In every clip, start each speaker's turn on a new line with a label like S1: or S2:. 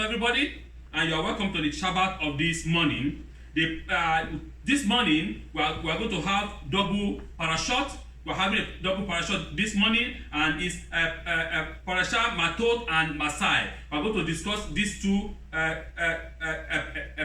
S1: everybody, and you are welcome to the Shabbat of this morning. This morning, we are going to have double parashot. We're having a double parashot this morning, and it's Parshot Mattot and Mas'ei. We're going to discuss these two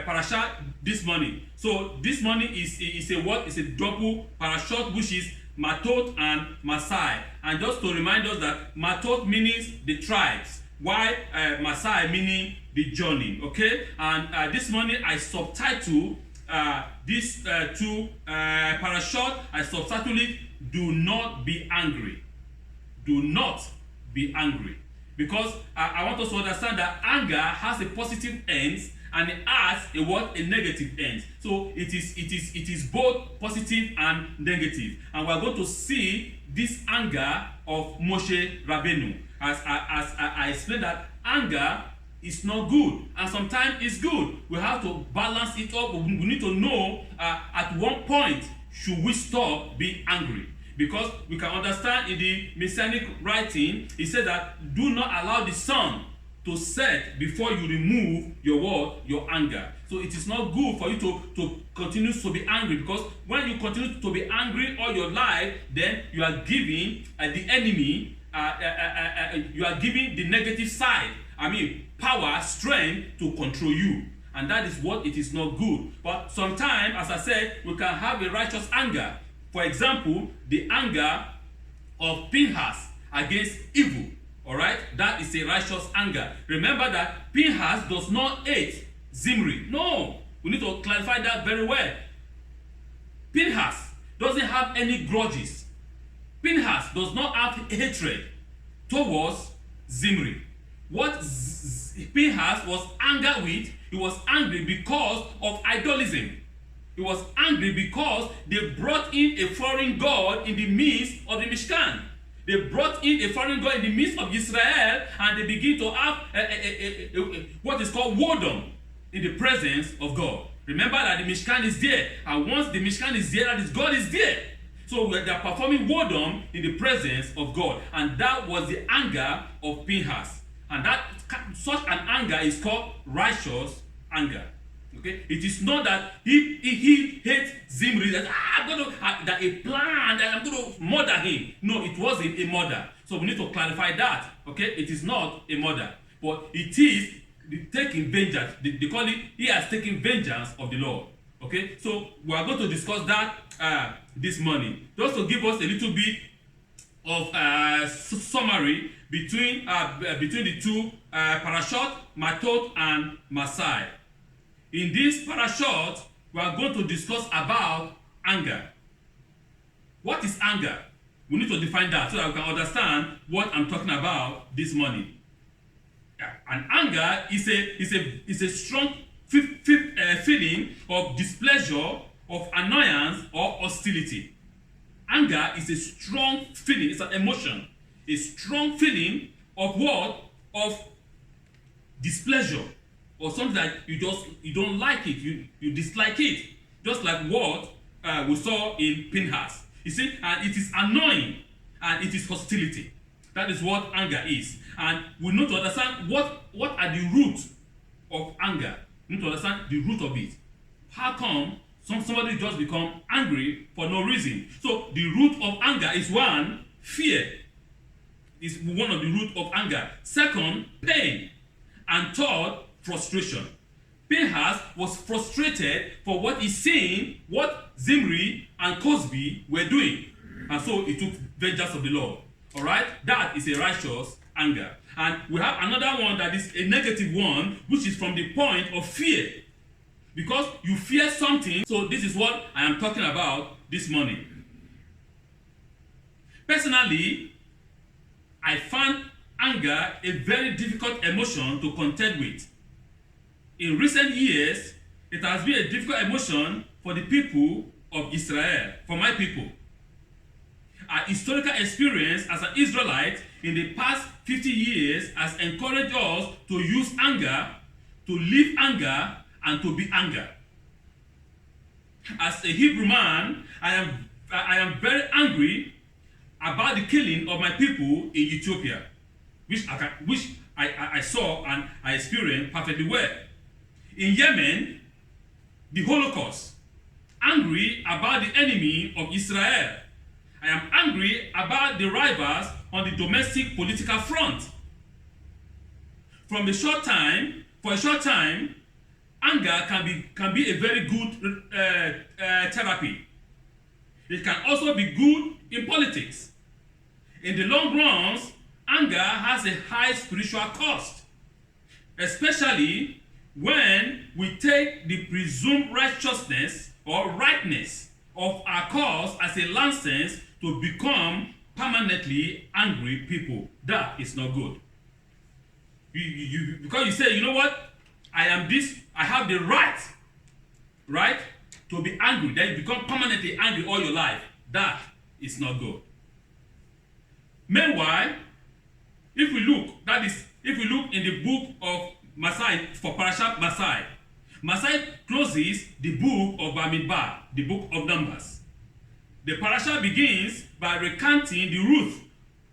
S1: parashot this morning. So this morning is a what? It's a double parashot, which is Mattot and Mas'ei. And just to remind us that Mattot means the tribes, while Mas'ei meaning the journey. Okay, and this morning I subtitle these two parashot. I subtitle it, "Do not be angry." Do not be angry, because I want us to understand that anger has a positive end and it has a what? A negative end. So it is both positive and negative, and we are going to see this anger of Moshe Rabbeinu. As I explained, that anger is not good, and sometimes it's good. We have to balance it up. We need to know at one point should we stop being angry, because we can understand in the Messianic writing, it said that do not allow the sun to set before you remove your anger. So it is not good for you to continue to be angry, because when you continue to be angry all your life, then you are giving the enemy, you are giving the negative side, power, strength to control you. And that is what it is not good. But sometimes, as I said, we can have a righteous anger. For example, the anger of Pinhas against evil. Alright? That is a righteous anger. Remember that Pinhas does not hate Zimri. No! We need to clarify that very well. Pinhas doesn't have any grudges. Pinhas does not have hatred towards Zimri. What Pinhas was angry with, he was angry because of idolism. He was angry because they brought in a foreign god in the midst of the Mishkan. They brought in a foreign god in the midst of Israel, and they begin to have what is called wardom in the presence of God. Remember that the Mishkan is there, and once the Mishkan is there, that is, God is there. So they are performing wardom in the presence of God, and that was the anger of Pinhas. And that such an anger is called righteous anger. Okay, it is not that he hates Zimri, that I'm going to that a plan that I'm going to murder him. No, it wasn't a murder. So we need to clarify that. Okay, it is not a murder, but it is taking vengeance. They call it, he has taken vengeance of the Lord. Okay, so we are going to discuss that this morning, just to give us a little bit of summary between the two Parshot Mattot and Mas'ei. In this parashot, we are going to discuss about anger. What is anger? We need to define that so that we can understand what I'm talking about this morning. And anger is a strong feeling of displeasure, of annoyance, or hostility. Anger is a strong feeling, it's an emotion, a strong feeling of what? Of displeasure, or something that you don't like it, you dislike it. Just like what we saw in Pinhas. You see, and it is annoying, and it is hostility. That is what anger is. And we need to understand what are the roots of anger. We need to understand the root of it. How come somebody just become angry for no reason? So the root of anger is one, fear. Is one of the root of anger. Second, pain. And third, frustration. Pinhas was frustrated for what he's seeing, what Zimri and Cosby were doing. And so he took vengeance of the Lord. Alright? That is a righteous anger. And we have another one that is a negative one, which is from the point of fear. Because you fear something. So this is what I am talking about this morning. Personally, I find anger a very difficult emotion to contend with. In recent years, it has been a difficult emotion for the people of Israel, for my people. Our historical experience as an Israelite in the past 50 years has encouraged us to use anger, to live anger, and to be anger. As a Hebrew man, I am very angry about the killing of my people in Ethiopia, which I saw and I experienced perfectly well. In Yemen, the Holocaust, angry about the enemy of Israel. I am angry about the rivals on the domestic political front. For a short time, anger can be a very good therapy. It can also be good in politics. In the long run, anger has a high spiritual cost, especially when we take the presumed righteousness or rightness of our cause as a license to become permanently angry people. That is not good. Because you say, you know what? I am this, I have the right to be angry. Then you become permanently angry all your life. That is not good. Meanwhile, if we look in the book of Mas'ei, for Parshot Mas'ei, Mas'ei closes the book of Be-Midbar, the book of Numbers. The parasha begins by recounting the route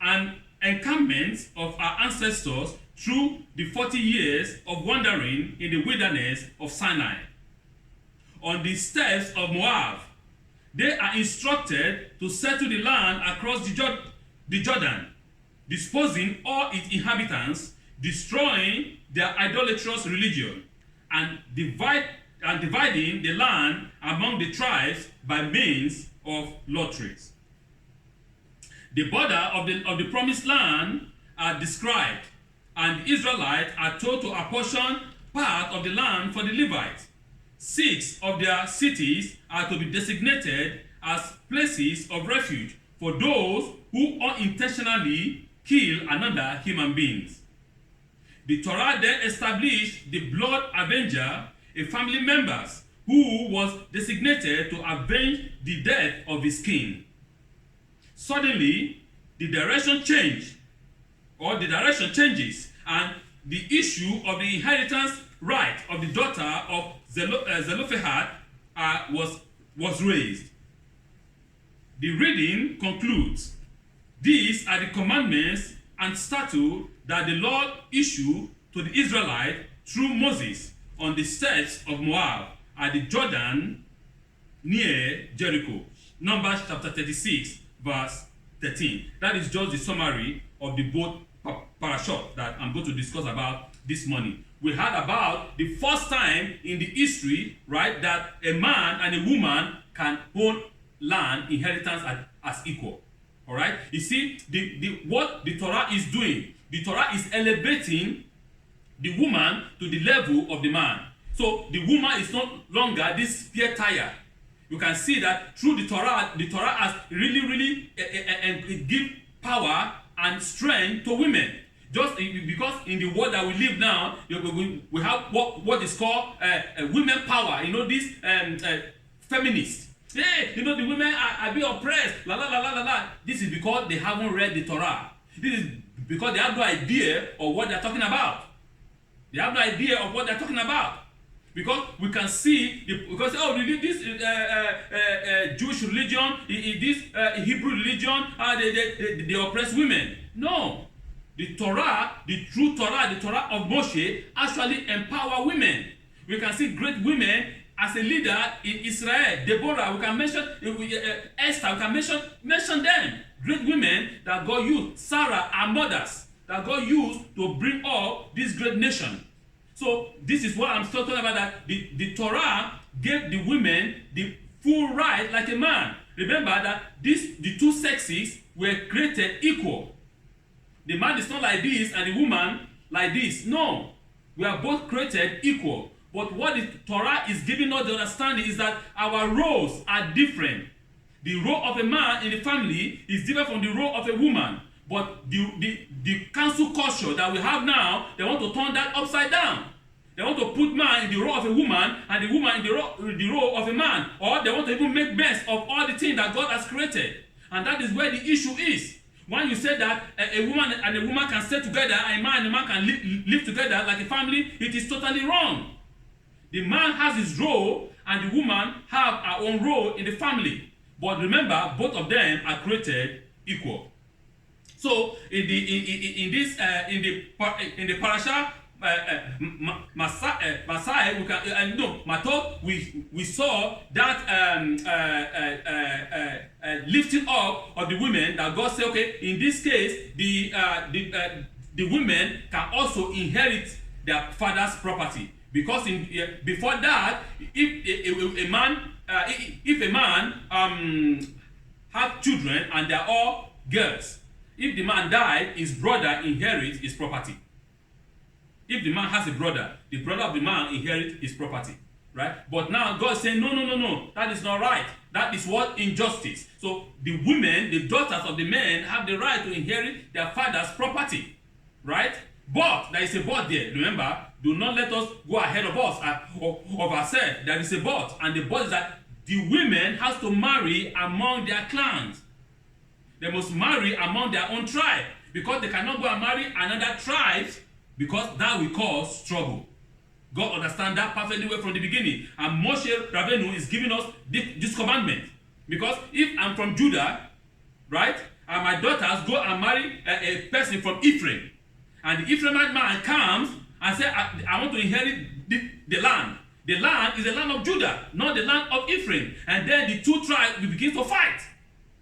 S1: and encampments of our ancestors through the 40 years of wandering in the wilderness of Sinai. On the steppes of Moav, they are instructed to settle the land across the Jordan, disposing all its inhabitants, destroying their idolatrous religion, and dividing the land among the tribes by means of lotteries. The border of the promised land are described, and the Israelites are told to apportion part of the land for the Levites. 6 of their cities are to be designated as places of refuge for those who unintentionally kill another human beings. The Torah then established the blood avenger, a family member who was designated to avenge the death of his king. Suddenly, the direction changes, and the issue of the inheritance right of the daughter of Zelophehad was raised. The reading concludes, "These are the commandments and statutes that the Lord issued to the Israelites through Moses on the steppes of Moav at the Jordan near Jericho." Numbers chapter 36, verse 13. That is just the summary of the both parashot that I'm going to discuss about this morning. We heard about the first time in the history, right, that a man and a woman can own land inheritance as equal. All right. You see, what the Torah is doing, the Torah is elevating the woman to the level of the man. So the woman is no longer this spare tire. You can see that through the Torah has really give power and strength to women. Just because in the world that we live now, we have what is called women power. You know, this feminists. Hey, you know, the women are being oppressed. La la la la la la. This is because they haven't read the Torah. This is because they have no idea of what they're talking about. They have no idea of what they're talking about. Because we can see, because this Jewish religion, this Hebrew religion, they oppress women. No. The Torah, the true Torah, the Torah of Moshe, actually empower women. We can see great women as a leader in Israel. Deborah, we can mention Esther, we can mention them. Great women that God used. Sarah, our mothers, that God used to bring up this great nation. So this is what I'm talking about, that the Torah gave the women the full right like a man. Remember that the two sexes were created equal. The man is not like this and the woman like this. No. We are both created equal. But what the Torah is giving us the understanding is that our roles are different. The role of a man in the family is different from the role of a woman. But the cancel culture that we have now, they want to turn that upside down. They want to put man in the role of a woman and the woman in the role of a man. Or they want to even make mess of all the things that God has created. And that is where the issue is. When you say that a woman and a woman can stay together, and a man can live together like a family, it is totally wrong. The man has his role and the woman have her own role in the family. But remember, both of them are created equal. So in the parasha Mas'ei, Mattot, we saw that lifting up of the women, that God said, okay, in this case, the women can also inherit their father's property, because before that, if a man have children and they are all girls, if the man died, his brother inherits his property. If the man has a brother, the brother of the man inherits his property, right? But now God is saying, no, that is not right. That is what injustice. So the women, the daughters of the men, have the right to inherit their father's property, right? But there is a but there. Remember, do not let us go ahead of us, of ourselves. There is a but, and the but is that the women has to marry among their clans. They must marry among their own tribe, because they cannot go and marry another tribe, because that will cause trouble. God understands that perfectly well from the beginning. And Moshe Rabbeinu is giving us this commandment. Because if I'm from Judah, right, and my daughters go and marry a person from Ephraim, and the Ephraimite man comes and says, I want to inherit the land. The land is the land of Judah, not the land of Ephraim. And then the two tribes will begin to fight.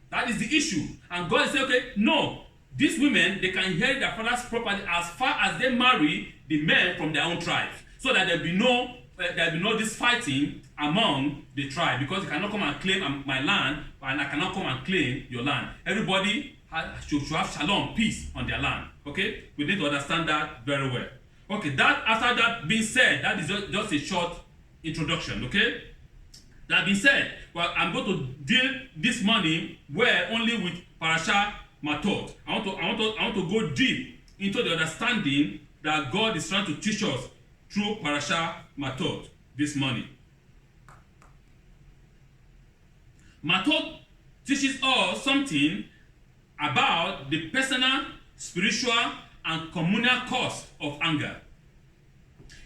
S1: That is the issue. And God is saying, okay, no. These women, they can inherit their father's property as far as they marry the men from their own tribes, so that there will be no this fighting among the tribe, because you cannot come and claim my land, and I cannot come and claim your land. Everybody should have shalom, peace on their land. Okay, we need to understand that very well. Okay, after that being said, that is just a short introduction. Okay, that being said, well, I'm going to deal this morning only with Parshot Mattot. I want to go deep into the understanding that God is trying to teach us through Parshot Mattot this morning. Mattot teaches us something about the personal, spiritual, and communal cost of anger.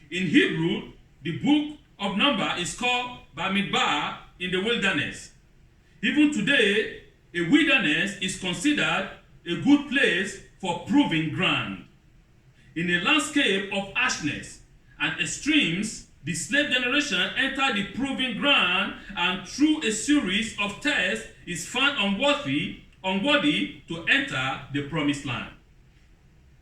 S1: In Hebrew, the book of Numbers is called Be-Midbar, in the wilderness. Even today, a wilderness is considered a good place for proving ground. In a landscape of harshness and extremes, the slave generation entered the proving ground, and through a series of tests is found unworthy to enter the promised land.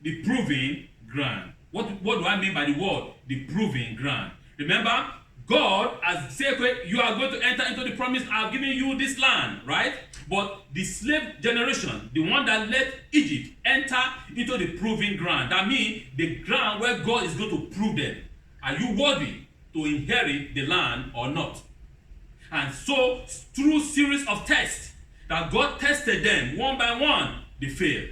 S1: The proving ground. What do I mean by the word the proving ground? Remember, God has said, you are going to enter into the promise. I've given you this land, right? But the slave generation, the one that let Egypt enter into the proving ground, that means the ground where God is going to prove them. Are you worthy to inherit the land or not? And so, through series of tests that God tested them one by one, they failed.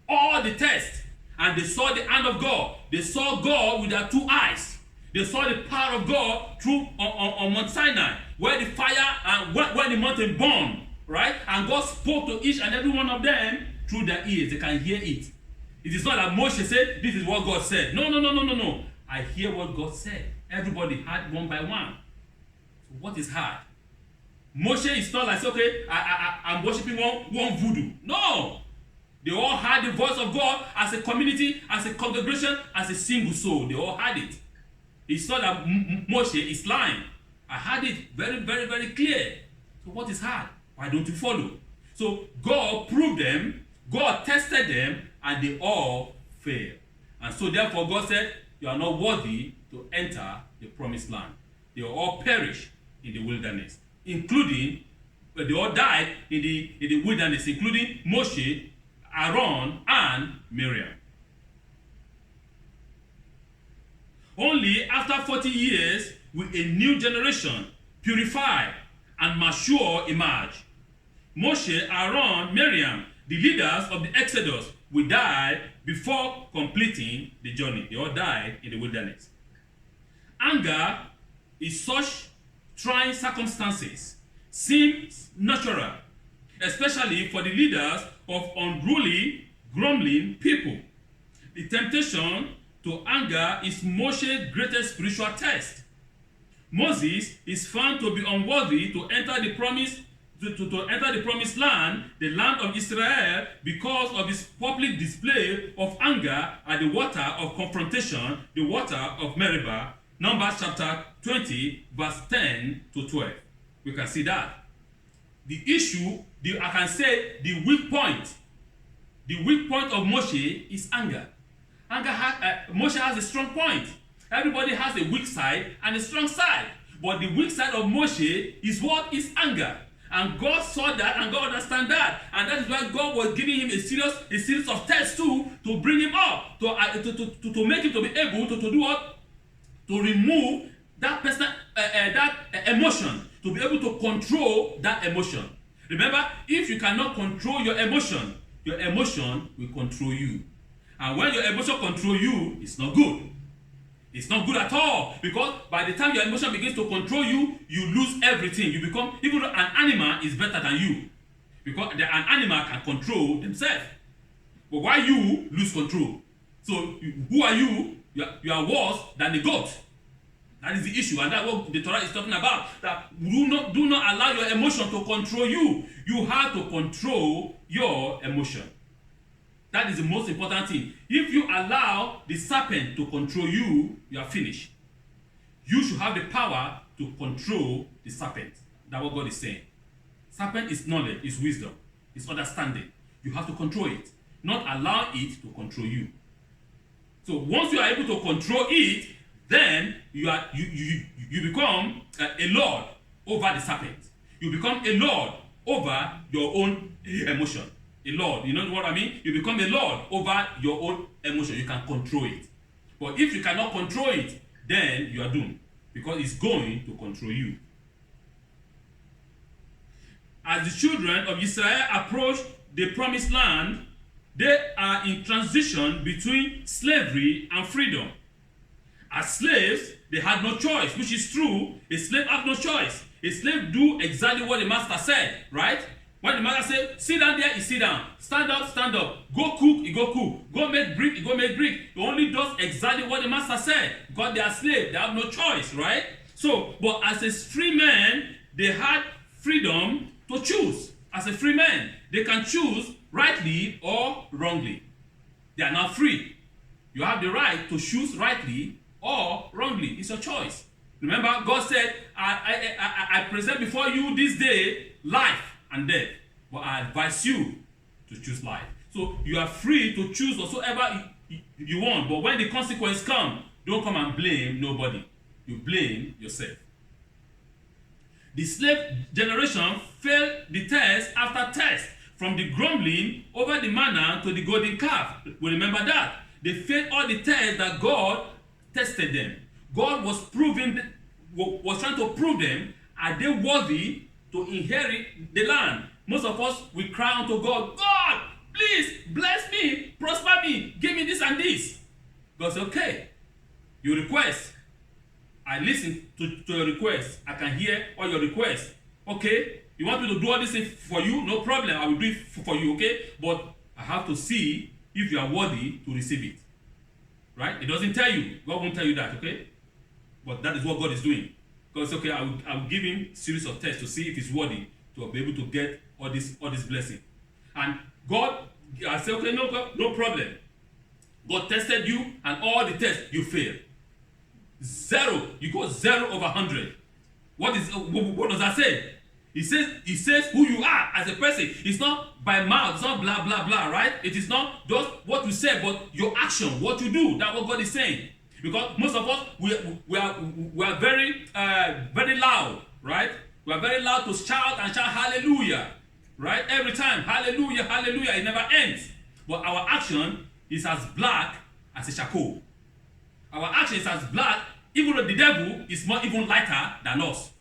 S1: All the tests, and they saw the hand of God. They saw God with their two eyes. They saw the power of God through on Mount Sinai, where the fire and where the mountain burned, right? And God spoke to each and every one of them through their ears. They can hear it. It is not that Moshe said, this is what God said. No. I hear what God said. Everybody heard one by one. So what is hard? Moshe is not like, okay, I'm worshiping one voodoo. No. They all heard the voice of God as a community, as a congregation, as a single soul. They all heard it. It's not that Moshe is lying. I had it very, very, very clear. So what is hard? Why don't you follow? So God proved them, God tested them, and they all failed. And so therefore God said, you are not worthy to enter the promised land. They all perished in the wilderness, including, they all died in the wilderness, including Moshe, Aaron, and Miriam. Only after 40 years will a new generation, purified and mature, emerge. Moshe, Aaron, Miriam, the leaders of the Exodus, will die before completing the journey. They all died in the wilderness. Anger is such trying circumstances seems natural, especially for the leaders of unruly, grumbling people. The temptation to anger is Moshe's greatest spiritual test. Moses is found to be unworthy to enter the promised to enter the promised land, the land of Israel, because of his public display of anger at the water of confrontation, the water of Meribah. Numbers chapter 20, verse 10 to 12. We can see that. The issue, I can say the weak point of Moshe is anger. Moshe has a strong point. Everybody has a weak side and a strong side. But the weak side of Moshe is what? Is anger. And God saw that and God understand that. And that is why God was giving him a series of tests too, to bring him up, to make him to be able to do what? To remove that person, that emotion, to be able to control that emotion. Remember, if you cannot control your emotion will control you. And when your emotion control you, it's not good. It's not good at all, because by the time your emotion begins to control you, you lose everything. You become, even though an animal is better than you, because an animal can control themselves. But why you lose control? So who are you? You are worse than the goat. That is the issue, and that's what the Torah is talking about. That do not allow your emotion to control you. You have to control your emotion. That is the most important thing. If you allow the serpent to control you, you are finished. You should have the power to control the serpent. That's what God is saying. Serpent is knowledge, is wisdom, is understanding. You have to control it, not allow it to control you. So once you are able to control it, then you become a lord over the serpent. You become a lord over your own emotion. A lord, you know what I mean? You become a lord over your own emotion. You can control it. But if you cannot control it, then you are doomed, because it's going to control you. As the children of Israel approach the promised land, they are in transition between slavery and freedom. As slaves, they had no choice, which is true. A slave has no choice. A slave do exactly what the master said, right? When the master said, sit down there, he sit down. Stand up, stand up. Go cook, he go cook. Go make brick, he go make brick. He only does exactly what the master said. Because they are slaves, they have no choice, right? So, but as a free man, they had freedom to choose. As a free man, they can choose rightly or wrongly. They are now free. You have the right to choose rightly or wrongly. It's your choice. Remember, God said, I present before you this day life and death, but I advise you to choose life. So you are free to choose whatsoever you want, but when the consequence comes, don't come and blame nobody. You blame yourself. The slave generation failed the test after test, from the grumbling over the manna to the golden calf. We remember that. They failed all the tests that God tested them. God was trying to prove them, are they worthy to inherit the land? Most of us, we cry unto God, God, please bless me, prosper me, give me this and this. God said, okay, your request, I listen to your request. I can hear all your requests. Okay, you want me to do all this thing for you? No problem, I will do it for you, okay? But I have to see if you are worthy to receive it. Right? It doesn't tell you. God won't tell you that, okay? But that is what God is doing. God says, okay, I will give him a series of tests to see if he's worthy to be able to get all this blessing. And God, I say, okay, no problem. God tested you, and all the tests you failed. 0. You got 0 over 100. What does that say? It says who you are as a person. It's not by mouth. It's not blah blah blah, right? It is not just what you say, but your action, what you do. That's what God is saying. Because most of us we are very very loud, right? We are very loud to shout hallelujah, right? Every time hallelujah, hallelujah. It never ends. But our action is as black as a charcoal. Our action is as black, even though the devil is not even lighter than us.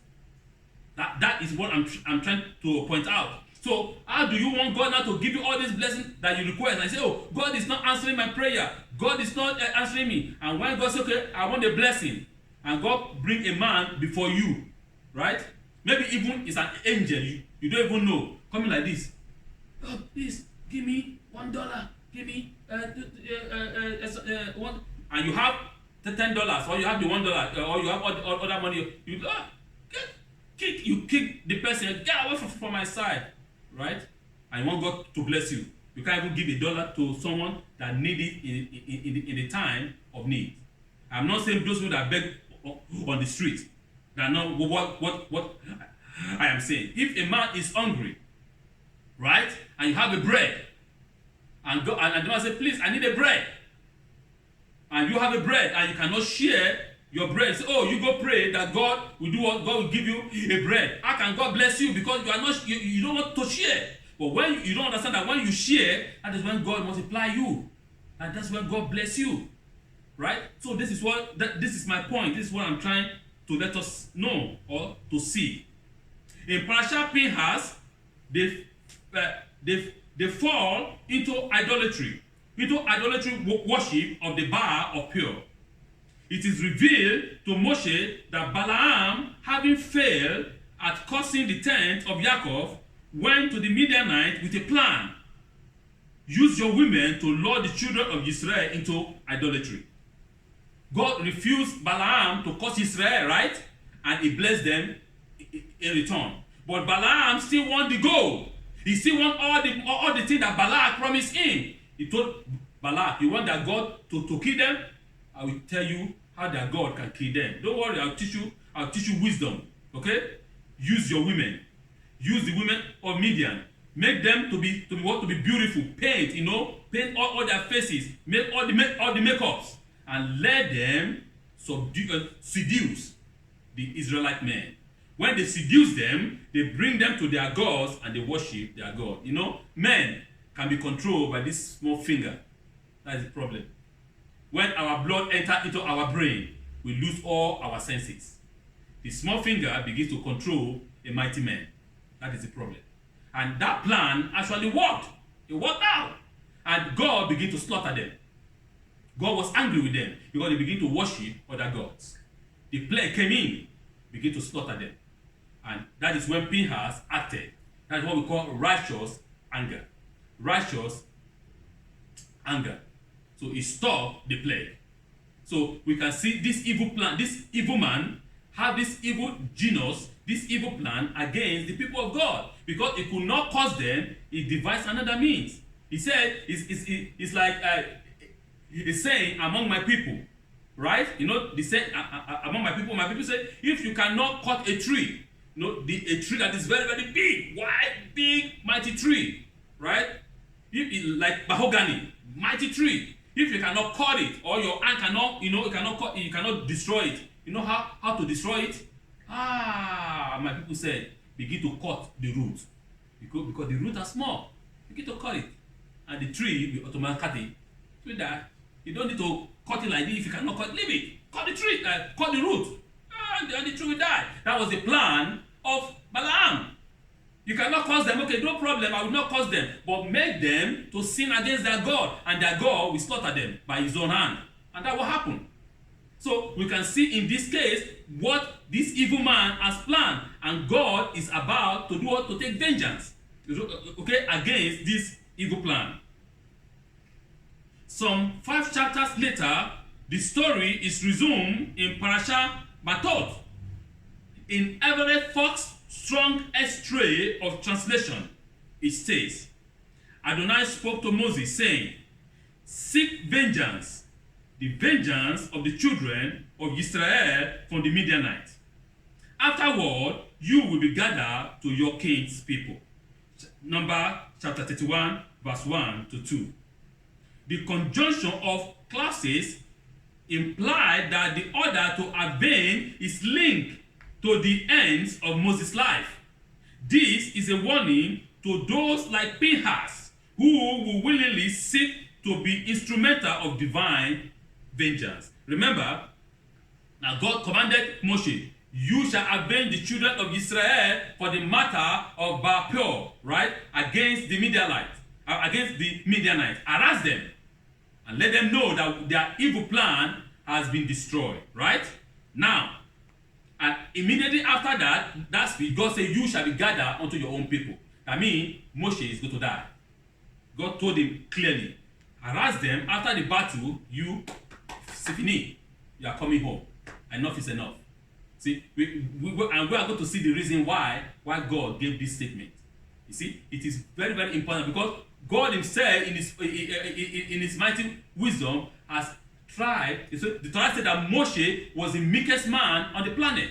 S1: That is what I'm trying to point out. So how do you want God now to give you all these blessings that you request? And I say, oh, God is not answering my prayer. God is not answering me. And when God says, okay, I want a blessing, and God bring a man before you, right? Maybe even it's an angel you don't even know, coming like this. God, please give me $1. Give me one, and you have the $10, or you have the $1, or you have all other money. You You kick the person, get away from my side, right? And you want God to bless you. You can't even give $1 to someone that need it in the time of need. I'm not saying those who that beg on the street. That know what I am saying. If a man is hungry, right, and you have a bread, and the man say, please, I need a bread, and you have a bread, and you cannot share your bread. Say, oh, you go pray that God will do what? God will give you a bread. How can God bless you? Because you are not, you don't want to share. But when you don't understand that when you share, that is when God multiply you, and that's when God bless you, right? So this is this is my point. This is what I'm trying to let us know or to see. In Parashat Pinhas, they fall into idolatry worship of the Baal of Peor. It is revealed to Moshe that Balaam, having failed at causing the tent of Yaakov, went to the Midianites with a plan. Use your women to lure the children of Israel into idolatry. God refused Balaam to curse Israel, right? And he blessed them in return. But Balaam still want the gold. He still want all the things that Balak promised him. He told Balak, you want that God to kill them? I will tell you how that God can kill them. Don't worry, I'll teach you wisdom. Okay? Use your women. Use the women of Midian. Make them to be beautiful. Paint, paint all their faces. Make all the makeups. And let them seduce the Israelite men. When they seduce them, they bring them to their gods and they worship their God. Men can be controlled by this small finger. That is the problem. When our blood enters into our brain, we lose all our senses. The small finger begins to control a mighty man. That is the problem. And that plan actually worked. It worked out. And God began to slaughter them. God was angry with them because they began to worship other gods. The plague came in, began to slaughter them. And that is when Pinhas acted. That is what we call righteous anger. Righteous anger. So he stopped the plague. So we can see this evil plan, this evil man have this evil genius, this evil plan against the people of God. Because he could not cause them, he devised another means. He said, it's like, he's saying, among my people, right? They say, among my people say, if you cannot cut a tree, a tree that is very, very big, wide, big, mighty tree, right? Like mahogany, mighty tree. If you cannot cut it, or your hand cannot, you cannot destroy it. You know how to destroy it? My people said, begin to cut the root. Because the roots are small. Begin to cut it. And the tree will automatically will die. You don't need to cut it like this. If you cannot cut it, leave it. Cut the tree, cut the root. And the tree will die. That was the plan of Balaam. You cannot cause them. Okay, no problem. I will not cause them. But make them to sin against their God. And their God will slaughter them by his own hand. And that will happen. So we can see in this case what this evil man has planned. And God is about to do what? To take vengeance. Okay, against this evil plan. Some 5 chapters later, the story is resumed in Parshot Mattot. In Everett Fox Strong X-ray of translation, it says, Adonai spoke to Moses, saying, seek vengeance, the vengeance of the children of Israel from the Midianites. Afterward, you will be gathered to your king's people. Number chapter 31, verse 1 to 2. The conjunction of clauses implied that the order to avenge is linked to the ends of Moses' life. This is a warning to those like Pinhas who will willingly seek to be instrumental of divine vengeance. Remember, now God commanded Moshe, you shall avenge the children of Israel for the matter of Baal Peor, right? Against the Midianites. Harass them and let them know that their evil plan has been destroyed, right? Now, and immediately after that, that's when God said, you shall be gathered unto your own people. That means Moshe is going to die. God told him clearly, harass them after the battle, you are coming home. Enough is enough. See, and we are going to see the reason why God gave this statement. You see, it is very, very important because God himself, in his mighty wisdom, has tried. So the Torah said that Moshe was the meekest man on the planet.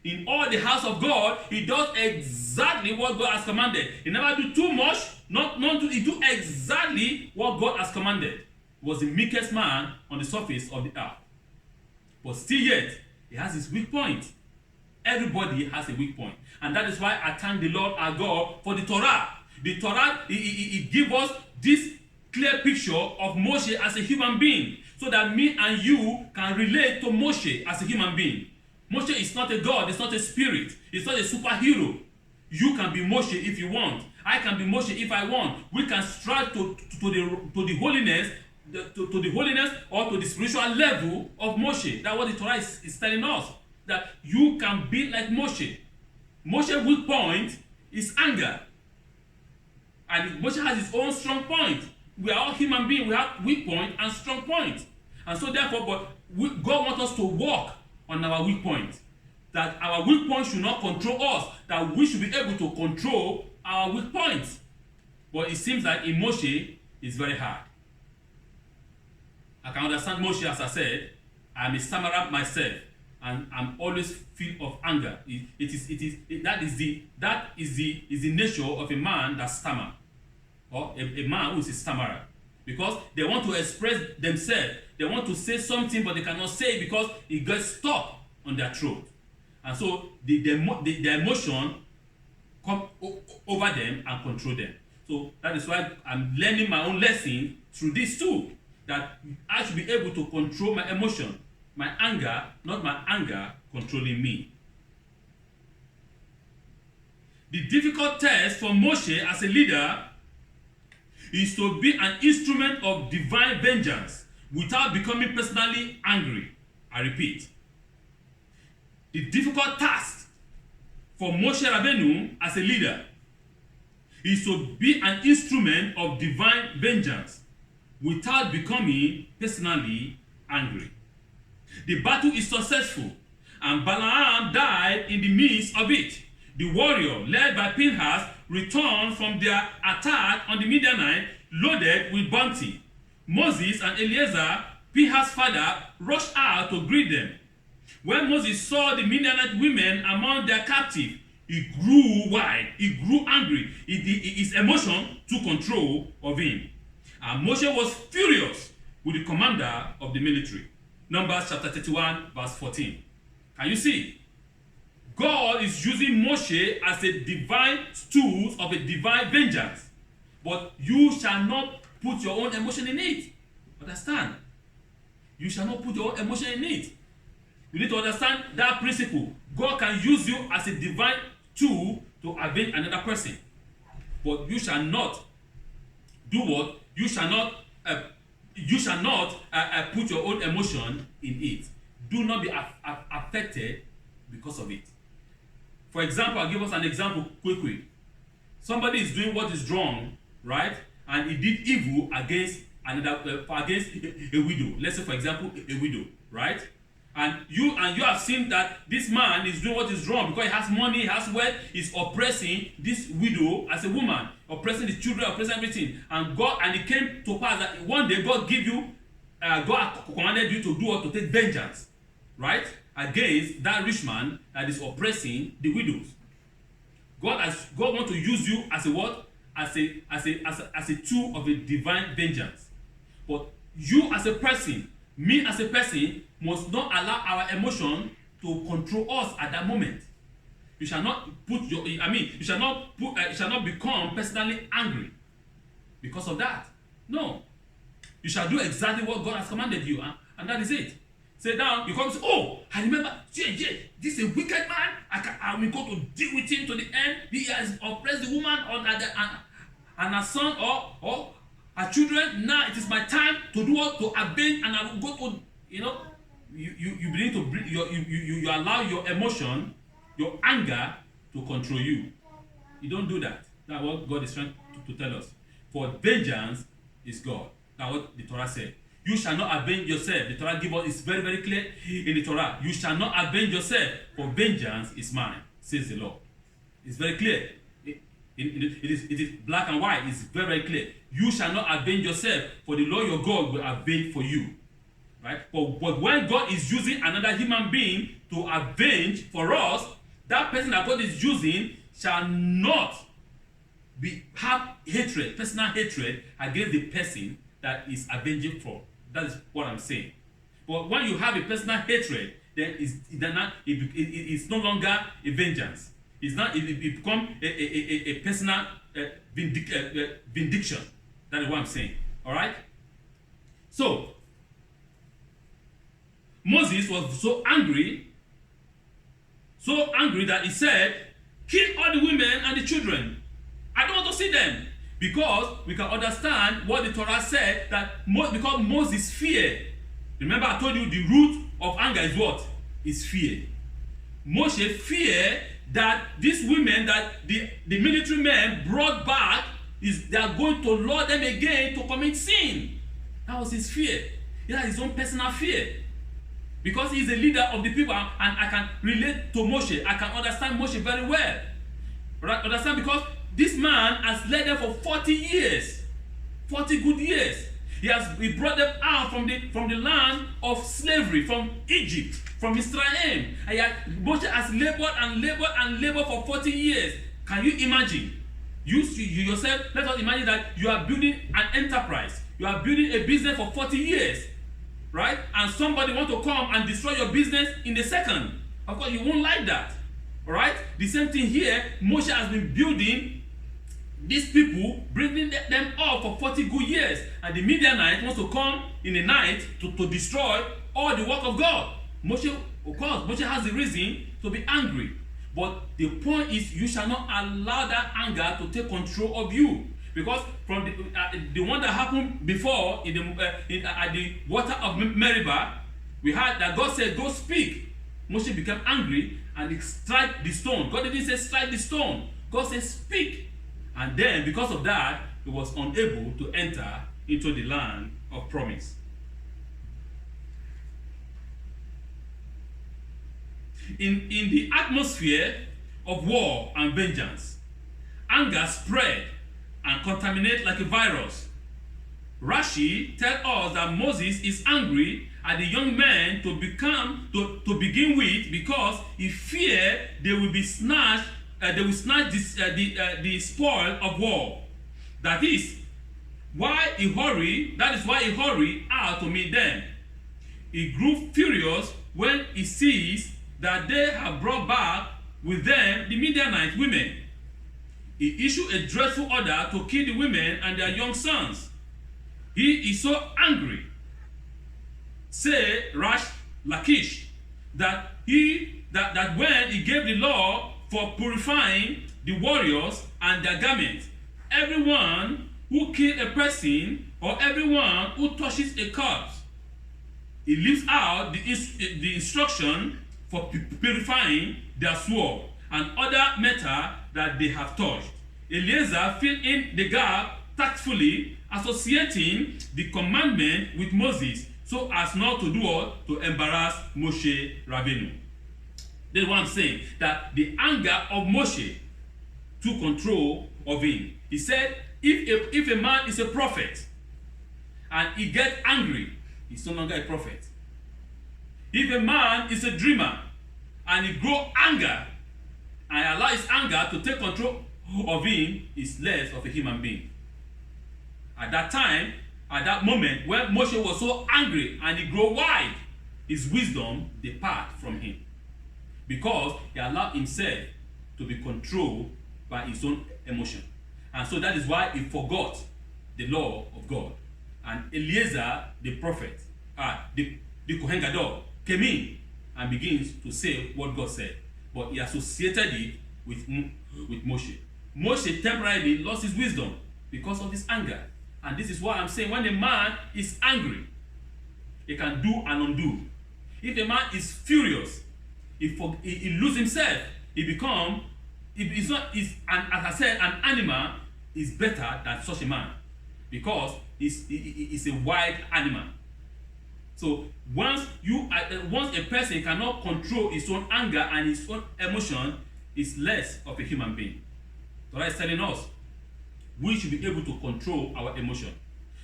S1: In all the house of God, he does exactly what God has commanded. He never do too much, he do exactly what God has commanded. He was the meekest man on the surface of the earth. But still yet, he has his weak point. Everybody has a weak point. And that is why I thank the Lord our God for the Torah. The Torah, it gives us this clear picture of Moshe as a human being, so that me and you can relate to Moshe as a human being. Moshe is not a god, it's not a spirit, it's not a superhero. You can be Moshe if you want. I can be Moshe if I want. We can strive to the holiness, to the holiness or to the spiritual level of Moshe. That's what the Torah is telling us. That you can be like Moshe. Moshe's weak point is anger. And Moshe has his own strong point. We are all human beings. We have weak point and strong point. And so therefore, God wants us to walk on our weak point. That our weak point should not control us. That we should be able to control our weak points. But it seems like in Moshe, it's very hard. I can understand Moshe, as I said. I am a stammerer myself, and I'm always filled of anger. That is the nature of a man that stammers, or a man who is a stammerer, because they want to express themselves. They want to say something, but they cannot say it because it gets stuck on their throat, and so the emotion come over them and control them. So that is why I'm learning my own lesson through this too. That I should be able to control my emotion, my anger, not my anger controlling me. The difficult test for Moshe as a leader is to be an instrument of divine vengeance without becoming personally angry. I repeat. The difficult task for Moshe Rabbeinu as a leader is to be an instrument of divine vengeance without becoming personally angry. The battle is successful, and Balaam died in the midst of it. The warrior, led by Pinhas, returned from their attack on the Midianite loaded with bounty. Moses and Eleazar, Pinhas' father, rushed out to greet them. When Moses saw the Midianite women among their captives, he grew wild, he grew angry. His emotion took control of him. And Moshe was furious with the commander of the military. Numbers chapter 31, verse 14. Can you see? God is using Moshe as a divine tool of a divine vengeance. But you shall not put your own emotion in it. Understand? You shall not put your own emotion in it. You need to understand that principle. God can use you as a divine tool to avenge another person. But you shall not do what? You shall not put your own emotion in it. Do not be affected because of it. For example, I'll give us an example quickly. Somebody is doing what is wrong, right? And he did evil against against a widow. Let's say, for example, a widow, right? And you have seen that this man is doing what is wrong because he has money, he has wealth, he's oppressing this widow as a woman, oppressing the children, oppressing everything. And it came to pass that one day God commanded you to do what? To take vengeance, right? Against that rich man that is oppressing the widows. God wants to use you as a what? As a tool of a divine vengeance. But you as a person, me as a person, must not allow our emotion to control us at that moment. You shall not you shall not become personally angry because of that. No. You shall do exactly what God has commanded you, and that is it. Sit down, you come and say, oh, I remember, this is a wicked man. I will go to deal with him to the end. He has oppressed the woman and her son or her children. Now it is my time to do what? To avenge, and I will go to, you begin to bring you allow your emotion, your anger to control you. You don't do that. That's what God is trying to tell us. For vengeance is God. That's what the Torah said. You shall not avenge yourself. The Torah gives us, it's very, very clear in the Torah. You shall not avenge yourself, for vengeance is mine, says the Lord. It's very clear. It is black and white. It's very, very clear. You shall not avenge yourself, for the Lord your God will avenge for you. Right? But when God is using another human being to avenge for us, that person that God is using shall not have hatred, personal hatred against the person that is avenging for. That is what I'm saying. But when you have a personal hatred, then it's no longer a vengeance. It becomes a personal vindication. That is what I'm saying. All right. So Moses was so angry that he said, "Kill all the women and the children. I don't want to see them." Because we can understand what the Torah said, that because Moses feared. Remember, I told you the root of anger is what? Is fear. Moshe feared that these women that the military men brought back, they are going to lure them again to commit sin. That was his fear. He had his own personal fear. Because he's a leader of the people, and I can relate to Moshe. I can understand Moshe very well. Right? Understand? Because this man has led them for 40 years. 40 good years. He brought them out from the land of slavery, from Egypt, from Israel. And Moshe has labored for 40 years. Can you imagine? You yourself, let us imagine that you are building an enterprise. You are building a business for 40 years. Right? And somebody want to come and destroy your business in a second. Of course, you won't like that. Alright? The same thing here. Moshe has been building these people, bringing them up for 40 good years. And the Midianite wants to come in the night to destroy all the work of God. Moshe, of course, Moshe has the reason to be angry. But the point is, you shall not allow that anger to take control of you. Because from the one that happened before at the water of Meribah, we heard that God said, "Go speak." Moshe became angry and he struck the stone. God didn't say strike the stone. God said speak. And then because of that, he was unable to enter into the land of promise. In the atmosphere of war and vengeance, anger spread and contaminate like a virus. Rashi tells us that Moses is angry at the young men to begin with, because he feared they will snatch the spoil of war. That is why he hurried out to meet them. He grew furious when he sees that they have brought back with them the Midianite women. He issued a dreadful order to kill the women and their young sons. He is so angry, say Lachish, that when he gave the law for purifying the warriors and their garments, everyone who kills a person or everyone who touches a corpse, he leaves out the instruction for purifying their sword and other matter that they have touched. Eliezer filled in the gap tactfully, associating the commandment with Moses so as not to do what? To embarrass Moshe Rabbeinu. That's what I'm saying, that the anger of Moshe took control of him. He said, if a man is a prophet and he gets angry, he's no longer a prophet. If a man is a dreamer and he grows anger and allow his anger to take control of him, is less of a human being. At that time, at that moment, when Moshe was so angry and he grew wide, his wisdom depart from him, because he allowed himself to be controlled by his own emotion. And so that is why he forgot the law of God. And Eliezer, the prophet, the Kohen Gadol, came in and begins to say what God said. But he associated it with Moshe. Moshe temporarily lost his wisdom because of this anger. And this is why I'm saying, when a man is angry, he can do and undo. If a man is furious, he loses himself. As I said, an animal is better than such a man, because he's a wild animal. So once a person cannot control his own anger and his own emotion, is less of a human being. Torah is telling us we should be able to control our emotion.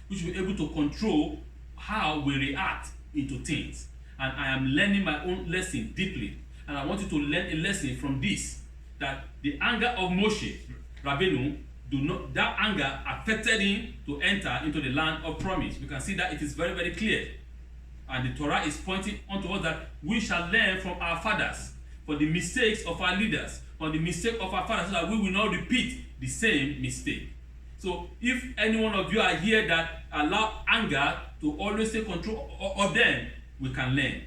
S1: We should be able to control how we react into things. And I am learning my own lesson deeply. And I want you to learn a lesson from this, that the anger of Moshe Rabbeinu, that anger affected him to enter into the land of promise. We can see that it is very, very clear. And the Torah is pointing unto us that we shall learn from our fathers, for the mistakes of our leaders, for the mistake of our fathers, so that we will not repeat the same mistake. So if any one of you are here that allow anger to always take control of them, we can learn.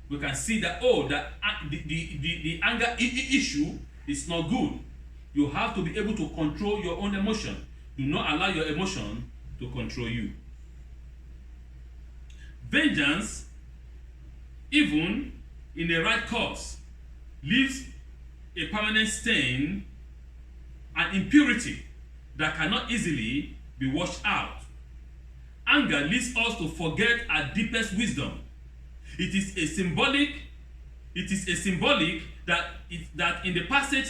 S1: We can see that, the anger issue is not good. You have to be able to control your own emotion. Do not allow your emotion to control you. Vengeance, even in the right cause, leaves a permanent stain and impurity that cannot easily be washed out. Anger leads us to forget our deepest wisdom. It is a symbolic that in the passage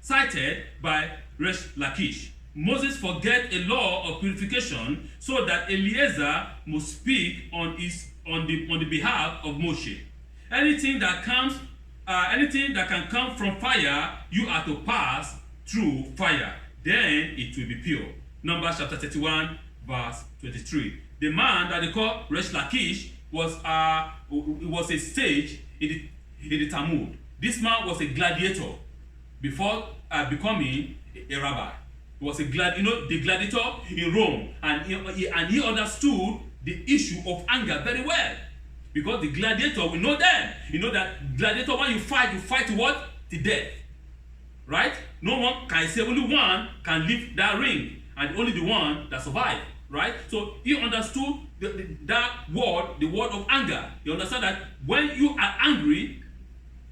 S1: cited by Resh Lakish, Moses forget a law of purification so that Eliezer must speak on the behalf of Moshe. Anything that can come from fire, you are to pass through fire. Then it will be pure. Numbers chapter 31, verse 23. The man that they call Resh Lakish was a sage in the Talmud. This man was a gladiator before becoming a rabbi. He was the gladiator in Rome, and he understood the issue of anger very well, because the gladiator, we know them. You know that gladiator, when you fight to what? To death, right? No one can say, only one can leave that ring, and only the one that survived, right? So he understood that word, the word of anger. You understand that when you are angry,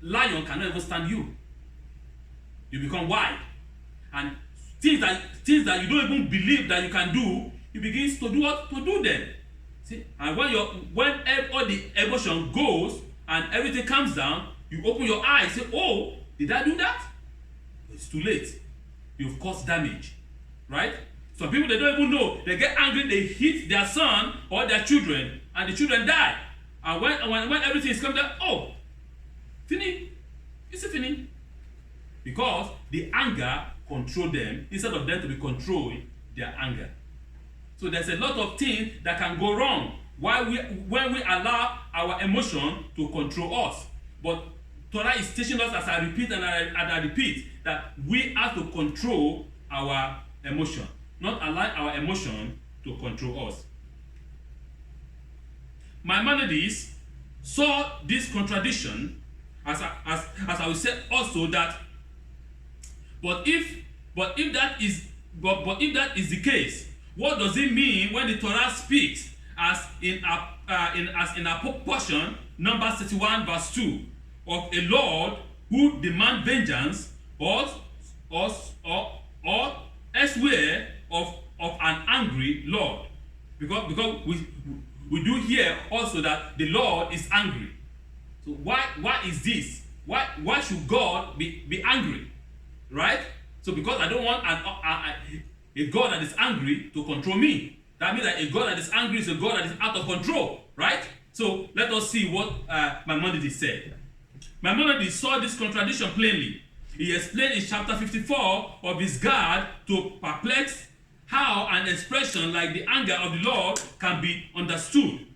S1: lion cannot even stand you. You become wild, and things that you don't even believe that you can do, you begin to do what? To do them. See? And when all the emotion goes and everything comes down, you open your eyes, say, oh, did I do that? It's too late. You've caused damage. Right? Some people, they don't even know. They get angry, they hit their son or their children, and the children die. And when everything is coming down, oh, fini. It's a fini. Because the anger control them instead of them to be controlling their anger. So there's a lot of things that can go wrong when we allow our emotion to control us. But Torah is teaching us, as I repeat and I repeat, that we have to control our emotion, not allow our emotion to control us. Maimonides saw this contradiction as I will say also that But if that is the case, what does it mean when the Torah speaks as in apportion, Numbers 31 verse 2, of a Lord who demands vengeance, or elsewhere of an angry Lord? Because we do hear also that the Lord is angry. So why is this? Why should God be angry? Right? So because I don't want a God that is angry to control me. That means that a God that is angry is a God that is out of control. Right? So let us see what Maimonides said. Maimonides saw this contradiction plainly. He explained in chapter 54 of his guide to perplex how an expression like the anger of the Lord can be understood.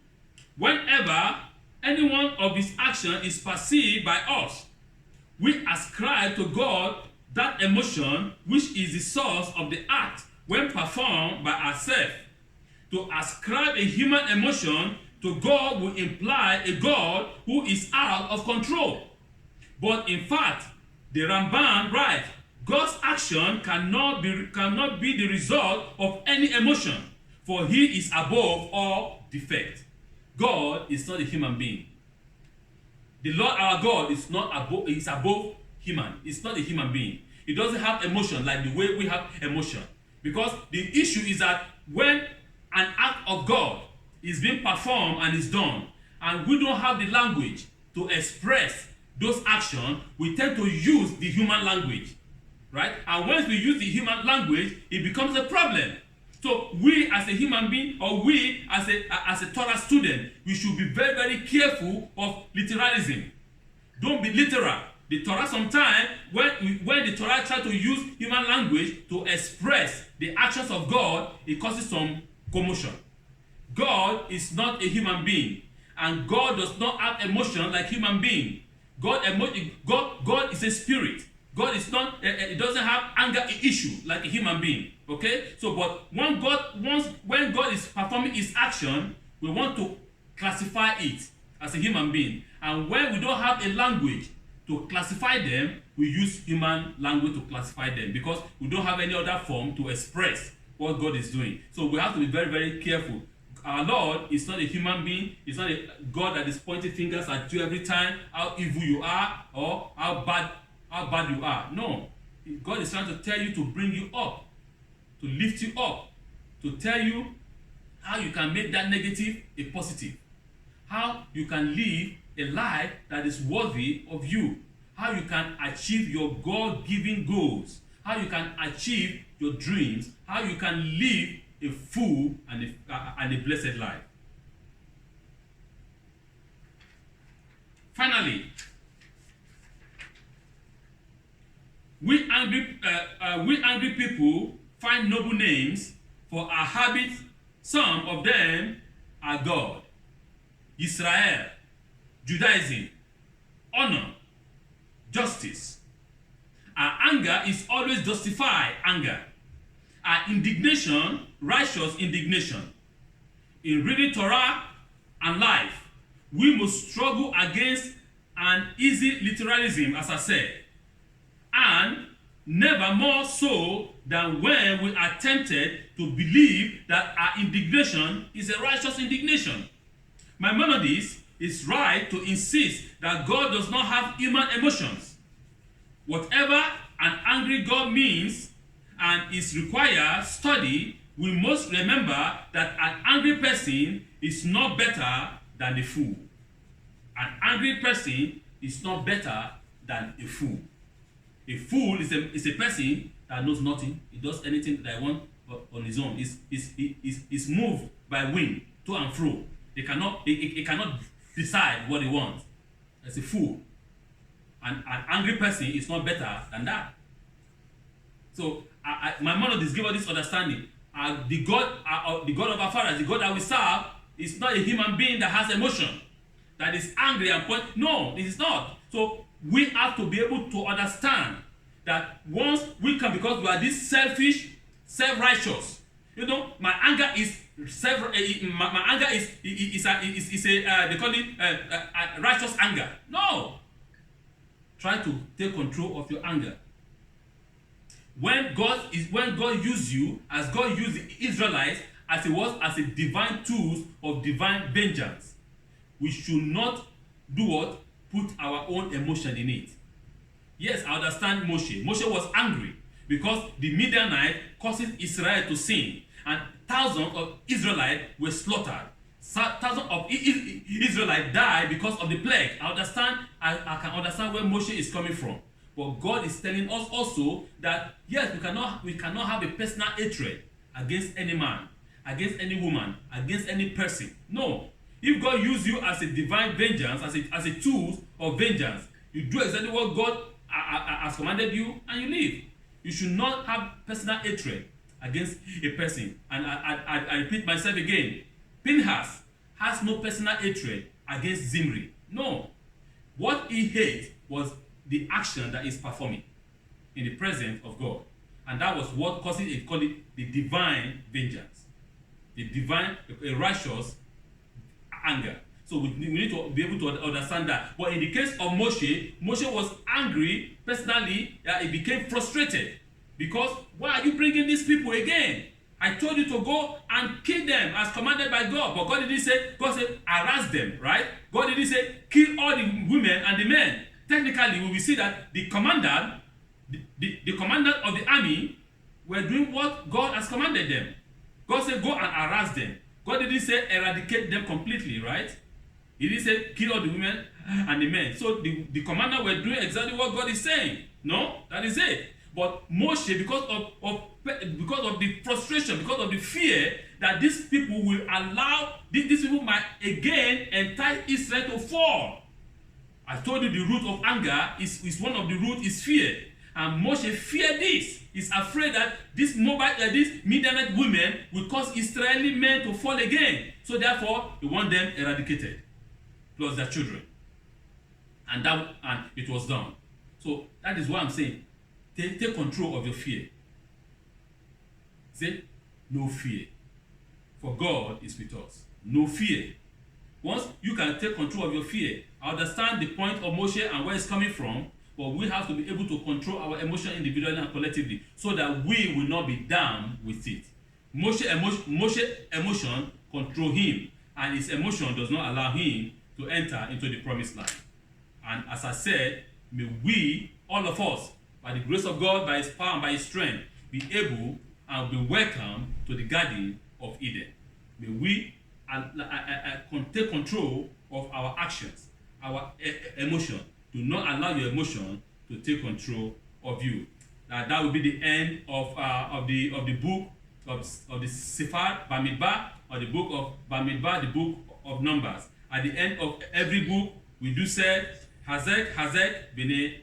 S1: Whenever any one of his action is perceived by us, we ascribe to God that emotion which is the source of the act when performed by ourselves. To ascribe a human emotion to God will imply a God who is out of control. But in fact, the Ramban writes, God's action cannot be the result of any emotion, for he is above all defect. God is not a human being. The Lord our God is above human. It's not a human being. It doesn't have emotion like the way we have emotion. Because the issue is that when an act of God is being performed and is done, and we don't have the language to express those actions, we tend to use the human language, right? And once we use the human language, it becomes a problem. So we as a human being, or we as a Torah student, we should be very, very careful of literalism. Don't be literal. The Torah sometimes, when the Torah tries to use human language to express the actions of God, it causes some commotion. God is not a human being, and God does not have emotion like human being. God is a spirit. God is not. It doesn't have anger issue like a human being. Okay. So, but when God is performing His action, we want to classify it as a human being, and when we don't have a language to classify them, we use human language to classify them because we don't have any other form to express what God is doing. So we have to be very, very careful. Our Lord is not a human being. He's not a God that is pointing fingers at you every time how evil you are or how bad you are. No. God is trying to tell you to bring you up, to lift you up, to tell you how you can make that negative a positive, how you can live a life that is worthy of you, how you can achieve your God-given goals, how you can achieve your dreams, how you can live a full and a blessed life. Finally, we angry people find noble names for our habits. Some of them are God, Israel, Judaism, honor, justice. Our anger is always justified anger. Our indignation, righteous indignation. In reading Torah and life, we must struggle against an easy literalism, as I said, and never more so than when we are tempted to believe that our indignation is a righteous indignation. Maimonides is right to insist that God does not have human emotions. Whatever an angry God means and is required study, we must remember that an angry person is not better than a fool. An angry person is not better than a fool. A fool is a person that knows nothing. He does anything that he wants on his own. He's moved by wind to and fro. He cannot decide what he wants. As a fool. And an angry person is not better than that. So Maimonides gives us this understanding. The God of our fathers, the God that we serve, is not a human being that has emotion, that is angry and point. No, it is not. So we have to be able to understand that once we can, because we are this selfish, self-righteous. You know, my anger is my anger is they call it righteous anger. No. Try to take control of your anger. When God used you, as God used the Israelites, as it was as a divine tool of divine vengeance, we should not do what? Put our own emotion in it. Yes, I understand Moshe. Moshe was angry because the Midianite caused Israel to sin, and thousands of Israelites were slaughtered. Thousands of Israelites died because of the plague. I can understand where Moshe is coming from. But God is telling us also that yes, we cannot have a personal hatred against any man, against any woman, against any person. No. If God used you as a divine vengeance, as a tool of vengeance, you do exactly what God has commanded you and you live. You should not have personal hatred against a person. And I repeat myself again. Pinhas has no personal hatred against Zimri. No. What he hates was the action that he's performing in the presence of God. And that was what causes it, called it the divine vengeance. The divine, a righteous anger. So we need to be able to understand that. But in the case of Moshe was angry personally. He became frustrated because why are you bringing these people again? I told you to go and kill them as commanded by God. But God didn't say, God said, harass them, right? God didn't say, kill all the women and the men. Technically, we will see that the commander of the army were doing what God has commanded them. God said, go and harass them. God didn't say eradicate them completely, right? He didn't say kill all the women and the men. So the commander were doing exactly what God is saying. No, that is it. But Moshe, because of the frustration, because of the fear that these people will allow, these people might again entice Israel to fall. I told you the root of anger is one of the root is fear. And Moshe feared this. He's afraid that these Midianite women will cause Israeli men to fall again. So therefore, he wants them eradicated, plus their children. And it was done. So that is why I'm saying, take control of your fear. Say, no fear. For God is with us. No fear. Once you can take control of your fear, I understand the point of Moshe and where it's coming from, but we have to be able to control our emotion individually and collectively so that we will not be damned with it. Moshe emotion control him, and his emotion does not allow him to enter into the promised land. And as I said, may we, all of us, by the grace of God, by his power and by his strength, be able and be welcome to the Garden of Eden. May we take control of our actions, our emotion. Do not allow your emotion to take control of you. That will be the end of the book of the Sefer Be-Midbar, or the book of Be-Midbar, the book of Numbers. At the end of every book, we do say, Hazek, Bene,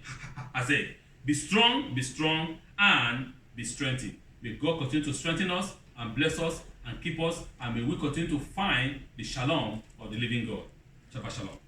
S1: Hazek. Be strong, and be strengthened. May God continue to strengthen us and bless us and keep us, and may we continue to find the shalom of the living God. Shabbat shalom.